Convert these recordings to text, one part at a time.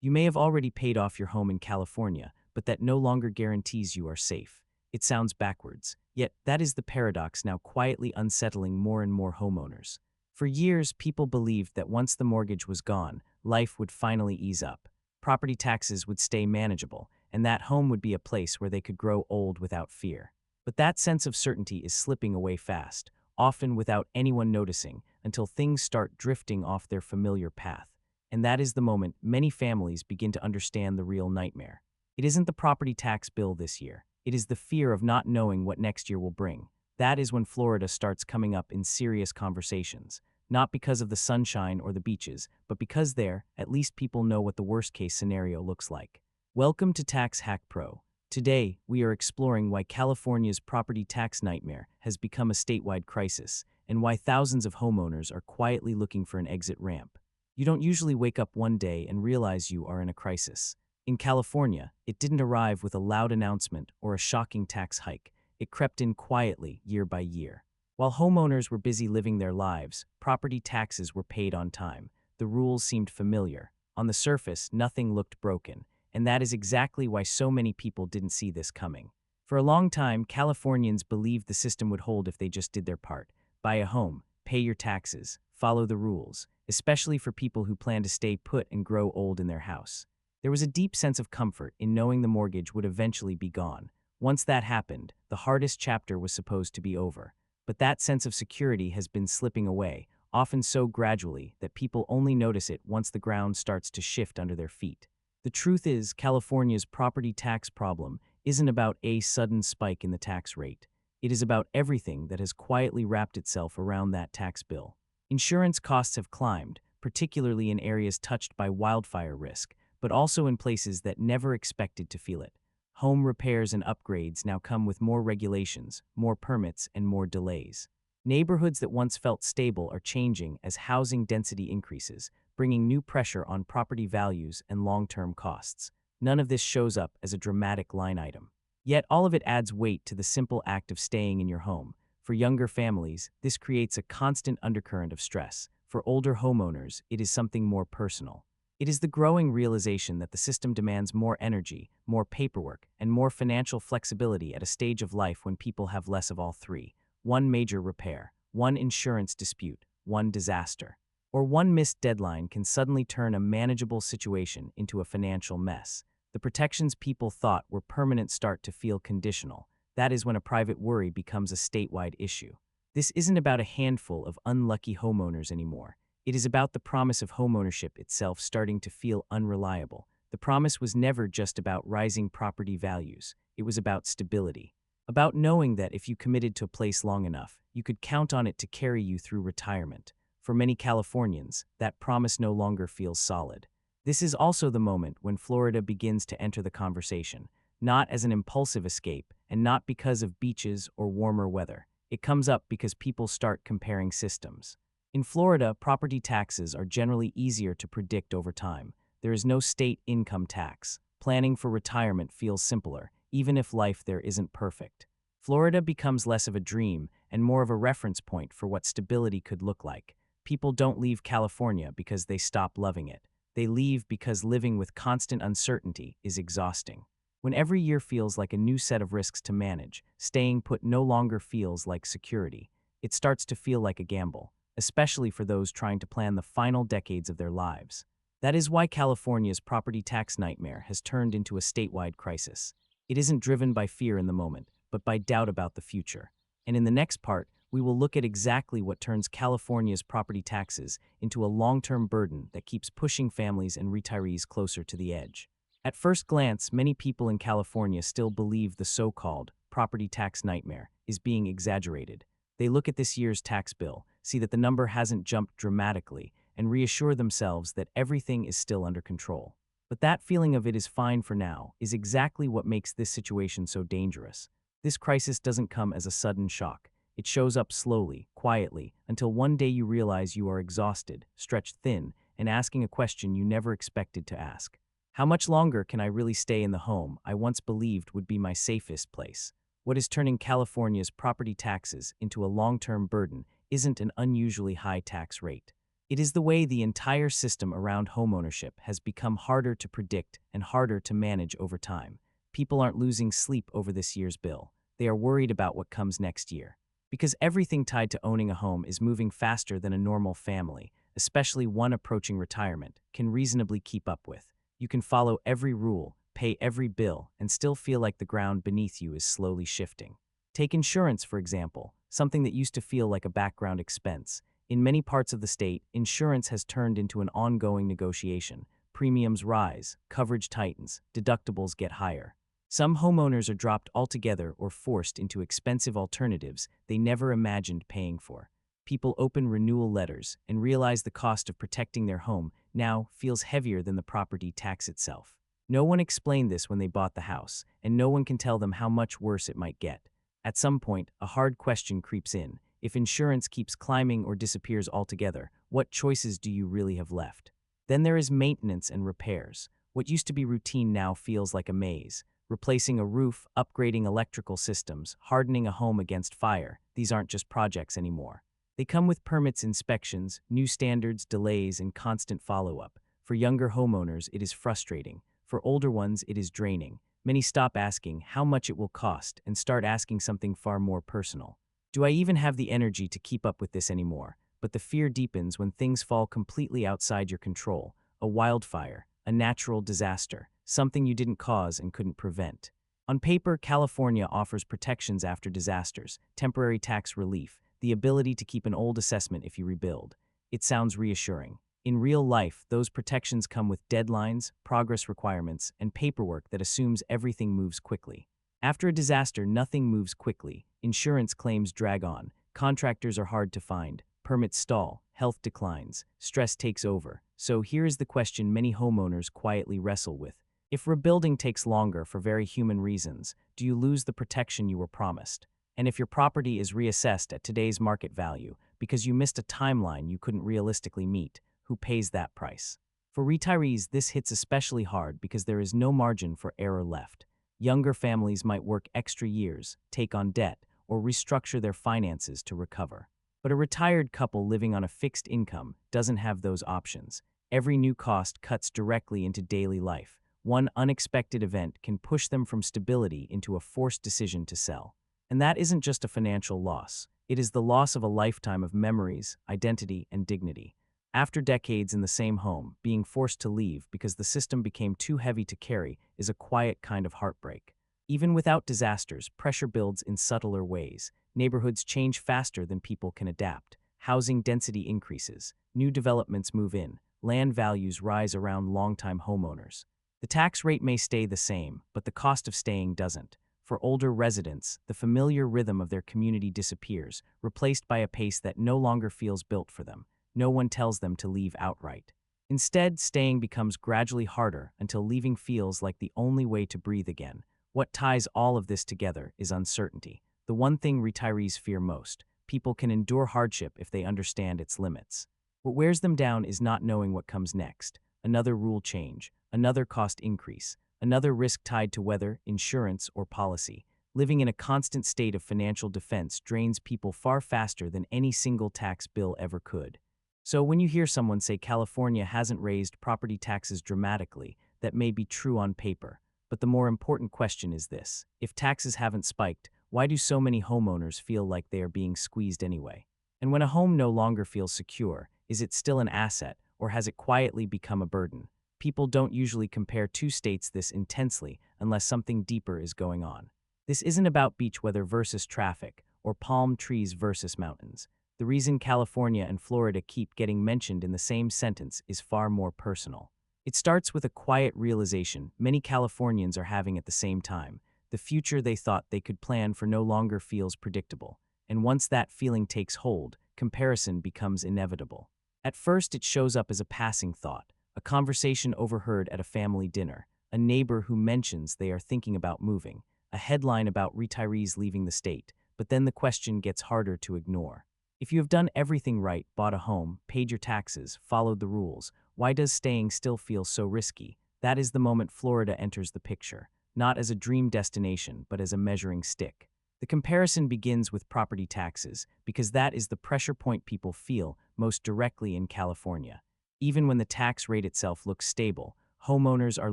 You may have already paid off your home in California, but that no longer guarantees you are safe. It sounds backwards, yet that is the paradox now quietly unsettling more and more homeowners. For years, people believed that once the mortgage was gone, life would finally ease up. Property taxes would stay manageable, and that home would be a place where they could grow old without fear. But that sense of certainty is slipping away fast, often without anyone noticing, until things start drifting off their familiar path. And that is the moment many families begin to understand the real nightmare. It isn't the property tax bill this year. It is the fear of not knowing what next year will bring. That is when Florida starts coming up in serious conversations, not because of the sunshine or the beaches, but because there, at least people know what the worst-case scenario looks like. Welcome to Tax Hack Pro. Today, we are exploring why California's property tax nightmare has become a statewide crisis, and why thousands of homeowners are quietly looking for an exit ramp. You don't usually wake up one day and realize you are in a crisis. In California, it didn't arrive with a loud announcement or a shocking tax hike. It crept in quietly, year by year. While homeowners were busy living their lives, property taxes were paid on time. The rules seemed familiar. On the surface, nothing looked broken, and that is exactly why so many people didn't see this coming. For a long time, Californians believed the system would hold if they just did their part. Buy a home, pay your taxes, follow the rules, especially for people who plan to stay put and grow old in their house. There was a deep sense of comfort in knowing the mortgage would eventually be gone. Once that happened, the hardest chapter was supposed to be over. But that sense of security has been slipping away, often so gradually that people only notice it once the ground starts to shift under their feet. The truth is, California's property tax problem isn't about a sudden spike in the tax rate. It is about everything that has quietly wrapped itself around that tax bill. Insurance costs have climbed, particularly in areas touched by wildfire risk, but also in places that never expected to feel it. Home repairs and upgrades now come with more regulations, more permits, and more delays. Neighborhoods that once felt stable are changing as housing density increases, bringing new pressure on property values and long-term costs. None of this shows up as a dramatic line item. Yet all of it adds weight to the simple act of staying in your home. For younger families, this creates a constant undercurrent of stress. For older homeowners, it is something more personal. It is the growing realization that the system demands more energy, more paperwork, and more financial flexibility at a stage of life when people have less of all three. One major repair, one insurance dispute, one disaster, or one missed deadline can suddenly turn a manageable situation into a financial mess. The protections people thought were permanent start to feel conditional. That is when a private worry becomes a statewide issue. This isn't about a handful of unlucky homeowners anymore. It is about the promise of homeownership itself starting to feel unreliable. The promise was never just about rising property values. It was about stability. About knowing that if you committed to a place long enough, you could count on it to carry you through retirement. For many Californians, that promise no longer feels solid. This is also the moment when Florida begins to enter the conversation, not as an impulsive escape and not because of beaches or warmer weather. It comes up because people start comparing systems. In Florida, property taxes are generally easier to predict over time. There is no state income tax. Planning for retirement feels simpler, even if life there isn't perfect. Florida becomes less of a dream and more of a reference point for what stability could look like. People don't leave California because they stop loving it. They leave because living with constant uncertainty is exhausting. When every year feels like a new set of risks to manage, staying put no longer feels like security. It starts to feel like a gamble, especially for those trying to plan the final decades of their lives. That is why California's property tax nightmare has turned into a statewide crisis. It isn't driven by fear in the moment, but by doubt about the future. And in the next part, we will look at exactly what turns California's property taxes into a long-term burden that keeps pushing families and retirees closer to the edge. At first glance, many people in California still believe the so-called property tax nightmare is being exaggerated. They look at this year's tax bill, see that the number hasn't jumped dramatically, and reassure themselves that everything is still under control. But that feeling of it is fine for now is exactly what makes this situation so dangerous. This crisis doesn't come as a sudden shock. It shows up slowly, quietly, until one day you realize you are exhausted, stretched thin, and asking a question you never expected to ask. How much longer can I really stay in the home I once believed would be my safest place? What is turning California's property taxes into a long-term burden isn't an unusually high tax rate. It is the way the entire system around homeownership has become harder to predict and harder to manage over time. People aren't losing sleep over this year's bill. They are worried about what comes next year. Because everything tied to owning a home is moving faster than a normal family, especially one approaching retirement, can reasonably keep up with. You can follow every rule, pay every bill, and still feel like the ground beneath you is slowly shifting. Take insurance, for example, something that used to feel like a background expense. In many parts of the state, insurance has turned into an ongoing negotiation. Premiums rise, coverage tightens, deductibles get higher. Some homeowners are dropped altogether or forced into expensive alternatives they never imagined paying for. People open renewal letters and realize the cost of protecting their home now feels heavier than the property tax itself. No one explained this when they bought the house, and no one can tell them how much worse it might get. At some point, a hard question creeps in. If insurance keeps climbing or disappears altogether, what choices do you really have left? Then there is maintenance and repairs. What used to be routine now feels like a maze. Replacing a roof, upgrading electrical systems, hardening a home against fire, these aren't just projects anymore. They come with permits, inspections, new standards, delays, and constant follow-up. For younger homeowners, it is frustrating. For older ones, it is draining. Many stop asking how much it will cost and start asking something far more personal. Do I even have the energy to keep up with this anymore? But the fear deepens when things fall completely outside your control. A wildfire, a natural disaster, something you didn't cause and couldn't prevent. On paper, California offers protections after disasters, temporary tax relief, the ability to keep an old assessment if you rebuild. It sounds reassuring. In real life, those protections come with deadlines, progress requirements, and paperwork that assumes everything moves quickly. After a disaster, nothing moves quickly. Insurance claims drag on, contractors are hard to find, permits stall, health declines, stress takes over. So here is the question many homeowners quietly wrestle with. If rebuilding takes longer for very human reasons, do you lose the protection you were promised? And if your property is reassessed at today's market value because you missed a timeline you couldn't realistically meet, who pays that price? For retirees, this hits especially hard because there is no margin for error left. Younger families might work extra years, take on debt, or restructure their finances to recover. But a retired couple living on a fixed income doesn't have those options. Every new cost cuts directly into daily life. One unexpected event can push them from stability into a forced decision to sell. And that isn't just a financial loss. It is the loss of a lifetime of memories, identity, and dignity. After decades in the same home, being forced to leave because the system became too heavy to carry is a quiet kind of heartbreak. Even without disasters, pressure builds in subtler ways. Neighborhoods change faster than people can adapt. Housing density increases. New developments move in. Land values rise around longtime homeowners. The tax rate may stay the same, but the cost of staying doesn't. For older residents, the familiar rhythm of their community disappears, replaced by a pace that no longer feels built for them. No one tells them to leave outright. Instead, staying becomes gradually harder until leaving feels like the only way to breathe again. What ties all of this together is uncertainty. The one thing retirees fear most. People can endure hardship if they understand its limits. What wears them down is not knowing what comes next. Another rule change, another cost increase, another risk tied to weather, insurance, or policy. Living in a constant state of financial defense drains people far faster than any single tax bill ever could. So when you hear someone say California hasn't raised property taxes dramatically, that may be true on paper. But the more important question is this. If taxes haven't spiked, why do so many homeowners feel like they are being squeezed anyway? And when a home no longer feels secure, is it still an asset, or has it quietly become a burden? People don't usually compare two states this intensely unless something deeper is going on. This isn't about beach weather versus traffic, or palm trees versus mountains. The reason California and Florida keep getting mentioned in the same sentence is far more personal. It starts with a quiet realization many Californians are having at the same time. The future they thought they could plan for no longer feels predictable. And once that feeling takes hold, comparison becomes inevitable. At first, it shows up as a passing thought, a conversation overheard at a family dinner, a neighbor who mentions they are thinking about moving, a headline about retirees leaving the state, but then the question gets harder to ignore. If you have done everything right, bought a home, paid your taxes, followed the rules, why does staying still feel so risky? That is the moment Florida enters the picture, not as a dream destination, but as a measuring stick. The comparison begins with property taxes, because that is the pressure point people feel most directly in California. Even when the tax rate itself looks stable, homeowners are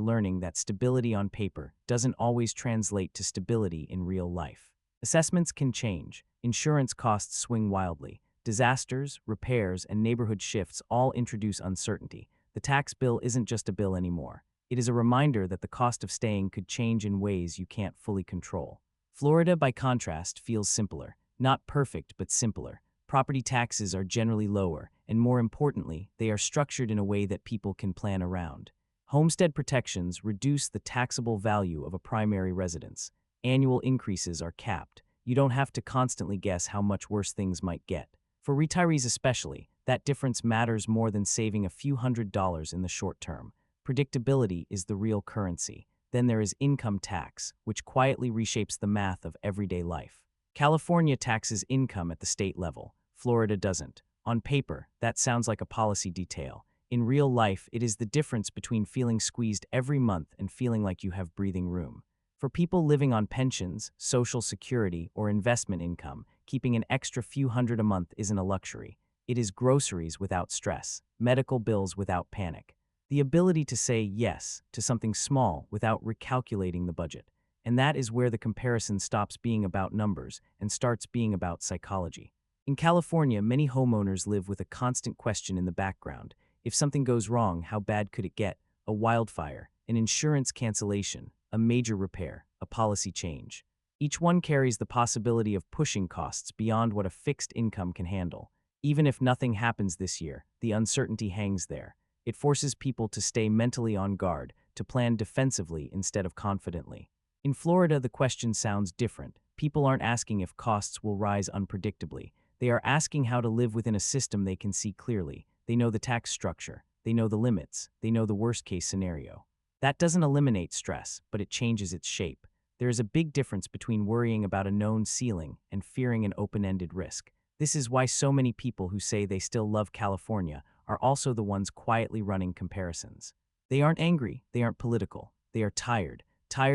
learning that stability on paper doesn't always translate to stability in real life. Assessments can change, insurance costs swing wildly, disasters, repairs, and neighborhood shifts all introduce uncertainty. The tax bill isn't just a bill anymore. It is a reminder that the cost of staying could change in ways you can't fully control. Florida, by contrast, feels simpler. Not perfect, but simpler. Property taxes are generally lower, and more importantly, they are structured in a way that people can plan around. Homestead protections reduce the taxable value of a primary residence. Annual increases are capped. You don't have to constantly guess how much worse things might get. For retirees especially, that difference matters more than saving a few $100s in the short term. Predictability is the real currency. Then there is income tax, which quietly reshapes the math of everyday life. California taxes income at the state level. Florida doesn't. On paper, that sounds like a policy detail. In real life, it is the difference between feeling squeezed every month and feeling like you have breathing room. For people living on pensions, Social Security, or investment income, keeping an extra few hundred a month isn't a luxury. It is groceries without stress, medical bills without panic. The ability to say yes to something small without recalculating the budget. And that is where the comparison stops being about numbers and starts being about psychology. In California, many homeowners live with a constant question in the background. If something goes wrong, how bad could it get? A wildfire, an insurance cancellation, a major repair, a policy change. Each one carries the possibility of pushing costs beyond what a fixed income can handle. Even if nothing happens this year, the uncertainty hangs there. It forces people to stay mentally on guard, to plan defensively instead of confidently. In Florida, the question sounds different. People aren't asking if costs will rise unpredictably. They are asking how to live within a system they can see clearly. They know the tax structure. They know the limits. They know the worst-case scenario. That doesn't eliminate stress, but it changes its shape. There is a big difference between worrying about a known ceiling and fearing an open-ended risk. This is why so many people who say they still love California are also the ones quietly running comparisons. They aren't angry, they aren't political, they are tired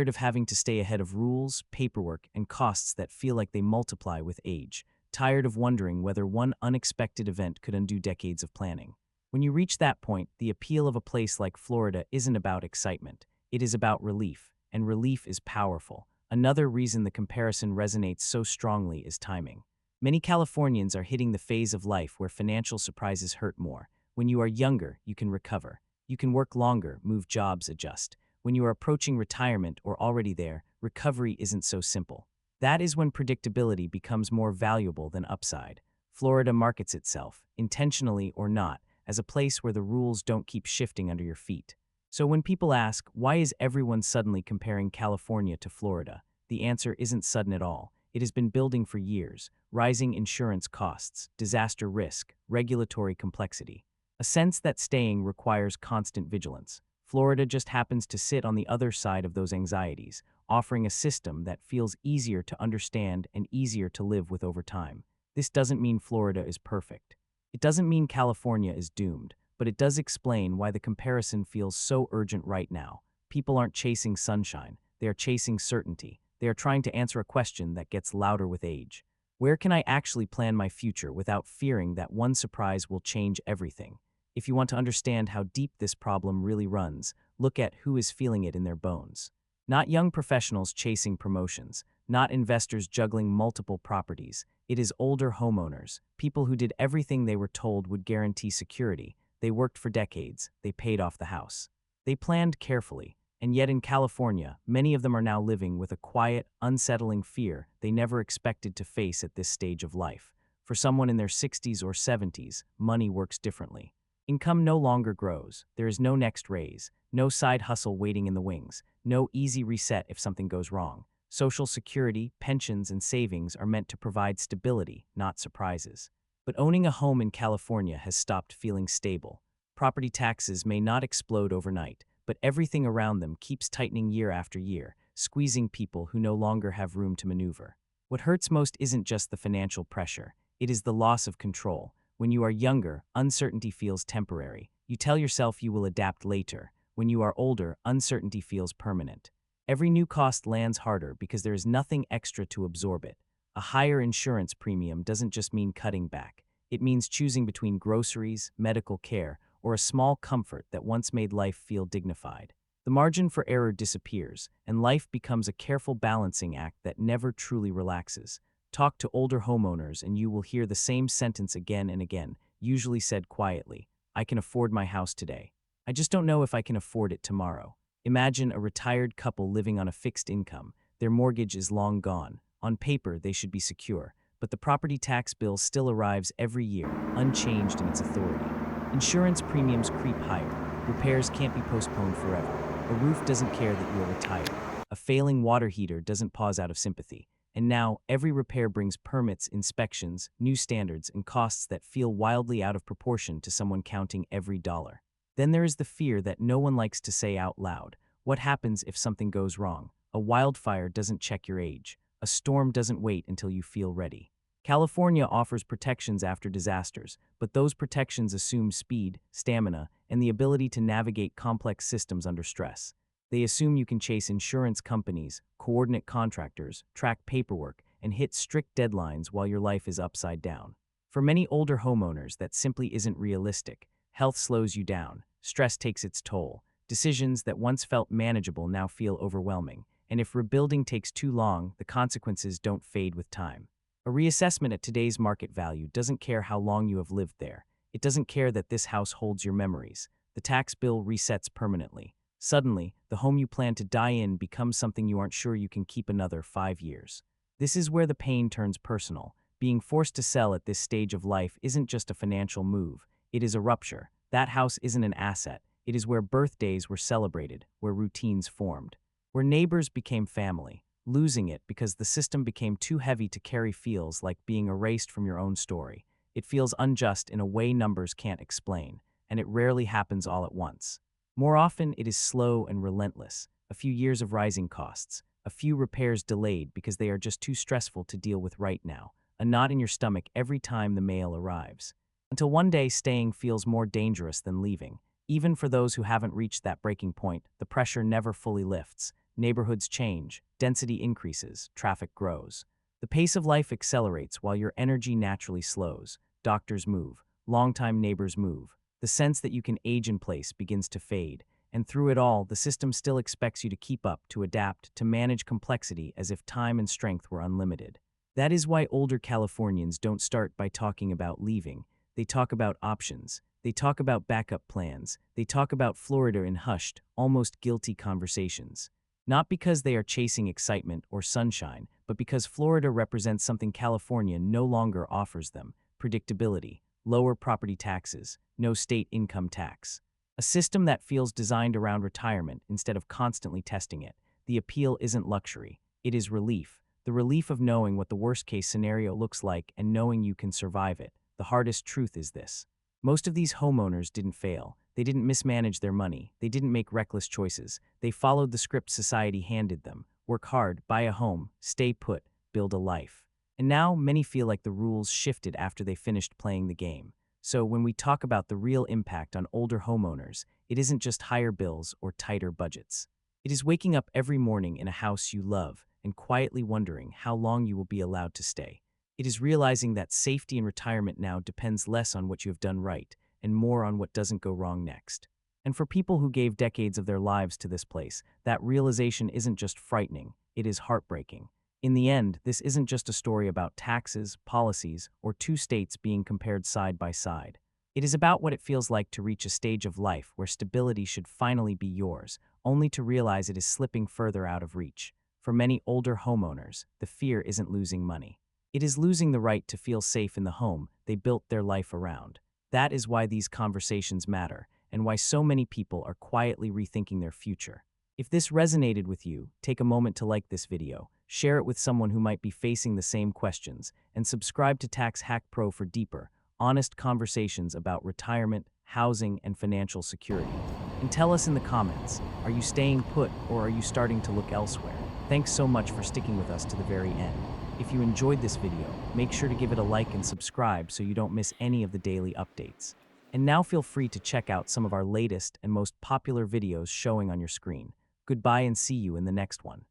of having to stay ahead of rules, paperwork, and costs that feel like they multiply with age, tired of wondering whether one unexpected event could undo decades of planning. When you reach that point, the appeal of a place like Florida isn't about excitement, it is about relief, and relief is powerful. Another reason the comparison resonates so strongly is timing. Many Californians are hitting the phase of life where financial surprises hurt more. When you are younger, you can recover. You can work longer, move jobs, adjust. When you are approaching retirement or already there, recovery isn't so simple. That is when predictability becomes more valuable than upside. Florida markets itself, intentionally or not, as a place where the rules don't keep shifting under your feet. So when people ask, why is everyone suddenly comparing California to Florida? The answer isn't sudden at all. It has been building for years. Rising insurance costs, disaster risk, regulatory complexity. A sense that staying requires constant vigilance. Florida just happens to sit on the other side of those anxieties, offering a system that feels easier to understand and easier to live with over time. This doesn't mean Florida is perfect. It doesn't mean California is doomed, but it does explain why the comparison feels so urgent right now. People aren't chasing sunshine, they are chasing certainty. They are trying to answer a question that gets louder with age. Where can I actually plan my future without fearing that one surprise will change everything? If you want to understand how deep this problem really runs, look at who is feeling it in their bones. Not young professionals chasing promotions, not investors juggling multiple properties. It is older homeowners, people who did everything they were told would guarantee security. They worked for decades, they paid off the house. They planned carefully, and yet in California, many of them are now living with a quiet, unsettling fear they never expected to face at this stage of life. For someone in their 60s or 70s, money works differently. Income no longer grows. There is no next raise, no side hustle waiting in the wings, no easy reset if something goes wrong. Social Security, pensions, and savings are meant to provide stability, not surprises. But owning a home in California has stopped feeling stable. Property taxes may not explode overnight, but everything around them keeps tightening year after year, squeezing people who no longer have room to maneuver. What hurts most isn't just the financial pressure, it is the loss of control. When you are younger, uncertainty feels temporary. You tell yourself you will adapt later. When you are older, uncertainty feels permanent. Every new cost lands harder because there is nothing extra to absorb it. A higher insurance premium doesn't just mean cutting back. It means choosing between groceries, medical care, or a small comfort that once made life feel dignified. The margin for error disappears, and life becomes a careful balancing act that never truly relaxes. Talk to older homeowners and you will hear the same sentence again and again, usually said quietly: "I can afford my house today. I just don't know if I can afford it tomorrow." Imagine a retired couple living on a fixed income. Their mortgage is long gone. On paper, they should be secure, but the property tax bill still arrives every year, unchanged in its authority. Insurance premiums creep higher. Repairs can't be postponed forever. A roof doesn't care that you are retired. A failing water heater doesn't pause out of sympathy. And now, every repair brings permits, inspections, new standards, and costs that feel wildly out of proportion to someone counting every dollar. Then there is the fear that no one likes to say out loud. What happens if something goes wrong? A wildfire doesn't check your age. A storm doesn't wait until you feel ready. California offers protections after disasters, but those protections assume speed, stamina, and the ability to navigate complex systems under stress. They assume you can chase insurance companies, coordinate contractors, track paperwork, and hit strict deadlines while your life is upside down. For many older homeowners, that simply isn't realistic. Health slows you down, stress takes its toll, decisions that once felt manageable now feel overwhelming, and if rebuilding takes too long, the consequences don't fade with time. A reassessment at today's market value doesn't care how long you have lived there. It doesn't care that this house holds your memories. The tax bill resets permanently. Suddenly, the home you plan to die in becomes something you aren't sure you can keep another 5 years. This is where the pain turns personal. Being forced to sell at this stage of life isn't just a financial move. It is a rupture. That house isn't an asset. It is where birthdays were celebrated, where routines formed, where neighbors became family. Losing it because the system became too heavy to carry feels like being erased from your own story. It feels unjust in a way numbers can't explain, and it rarely happens all at once. More often, it is slow and relentless. A few years of rising costs, a few repairs delayed because they are just too stressful to deal with right now, a knot in your stomach every time the mail arrives. Until one day, staying feels more dangerous than leaving. Even for those who haven't reached that breaking point, the pressure never fully lifts. Neighborhoods change, density increases, traffic grows. The pace of life accelerates while your energy naturally slows. Doctors move, longtime neighbors move. The sense that you can age in place begins to fade, and through it all, the system still expects you to keep up, to adapt, to manage complexity as if time and strength were unlimited. That is why older Californians don't start by talking about leaving. They talk about options. They talk about backup plans. They talk about Florida in hushed, almost guilty conversations. Not because they are chasing excitement or sunshine, but because Florida represents something California no longer offers them: predictability, lower property taxes, no state income tax. A system that feels designed around retirement instead of constantly testing it. The appeal isn't luxury, it is relief. The relief of knowing what the worst-case scenario looks like and knowing you can survive it. The hardest truth is this: most of these homeowners didn't fail. They didn't mismanage their money. They didn't make reckless choices. They followed the script society handed them. Work hard, buy a home, stay put, build a life. And now many feel like the rules shifted after they finished playing the game. So when we talk about the real impact on older homeowners, it isn't just higher bills or tighter budgets. It is waking up every morning in a house you love and quietly wondering how long you will be allowed to stay. It is realizing that safety in retirement now depends less on what you have done right and more on what doesn't go wrong next. And for people who gave decades of their lives to this place, that realization isn't just frightening, it is heartbreaking. In the end, this isn't just a story about taxes, policies, or two states being compared side by side. It is about what it feels like to reach a stage of life where stability should finally be yours, only to realize it is slipping further out of reach. For many older homeowners, the fear isn't losing money. It is losing the right to feel safe in the home they built their life around. That is why these conversations matter, and why so many people are quietly rethinking their future. If this resonated with you, take a moment to like this video, share it with someone who might be facing the same questions, and subscribe to Tax Hack Pro for deeper, honest conversations about retirement, housing, and financial security. And tell us in the comments, are you staying put or are you starting to look elsewhere? Thanks so much for sticking with us to the very end. If you enjoyed this video, make sure to give it a like and subscribe so you don't miss any of the daily updates. And now feel free to check out some of our latest and most popular videos showing on your screen. Goodbye and see you in the next one.